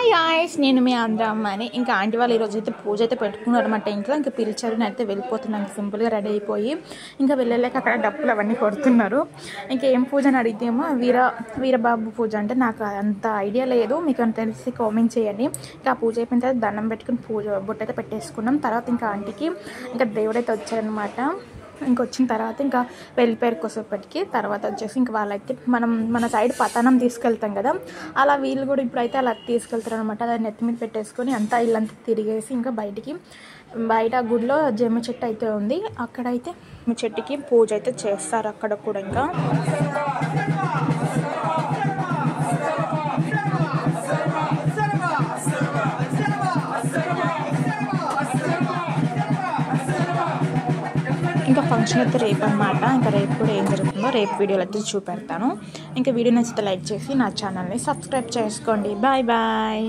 Hi guys, నేను మీ ఆంధ్ర అమ్మాయిని. ఇంకా ఆంటీ వాళ్ళు ఈరోజు అయితే పూజ అయితే పెట్టుకున్నారన్నమాట ఇంట్లో. ఇంకా పిలిచారు, అయితే వెళ్ళిపోతున్నాను సింపుల్గా రెడీ అయిపోయి. ఇంకా వెళ్ళలేక అక్కడ డప్పులు అవన్నీ కొడుతున్నారు. ఇంకా ఏం పూజ అని అడిగితేమో వీరబాబు పూజ అంటే నాకు అంత ఐడియా లేదు, మీకు అంత తెలిసి కామెంట్ చేయండి. ఇంకా పూజ అయిపోయిన తర్వాత దండం పెట్టుకుని పూజ బొట్టు అయితే పెట్టేసుకున్నాం. తర్వాత ఇంకా ఆంటీకి ఇంకా దేవుడైతే వచ్చారనమాట. ఇంకొచ్చిన తర్వాత ఇంకా వెళ్ళిపోయారు కొసేపటికి. తర్వాత వచ్చేసి ఇంకా వాళ్ళైతే మన సైడ్ పతానం తీసుకెళ్తాం కదా, అలా వీళ్ళు కూడా ఇప్పుడైతే అలా తీసుకెళ్తారు అనమాట. అది నెత్తి మీద పెట్టేసుకొని అంతా ఇల్లంతా తిరిగేసి ఇంకా బయట గుడిలో జమ్మి చెట్టు అయితే ఉంది, అక్కడైతే చెట్టుకి పూజ అయితే చేస్తారు అక్కడ కూడా. ఇంకా ఇంకా ఫంక్షన్ అయితే రేపు అనమాట. ఇంకా రేపు కూడా ఏం జరుగుతుందో రేపు వీడియోలో అయితే చూపెడతాను. ఇంకా వీడియో నచ్చితే లైక్ చేసి నా ఛానల్ని సబ్స్క్రైబ్ చేసుకోండి. Bye bye.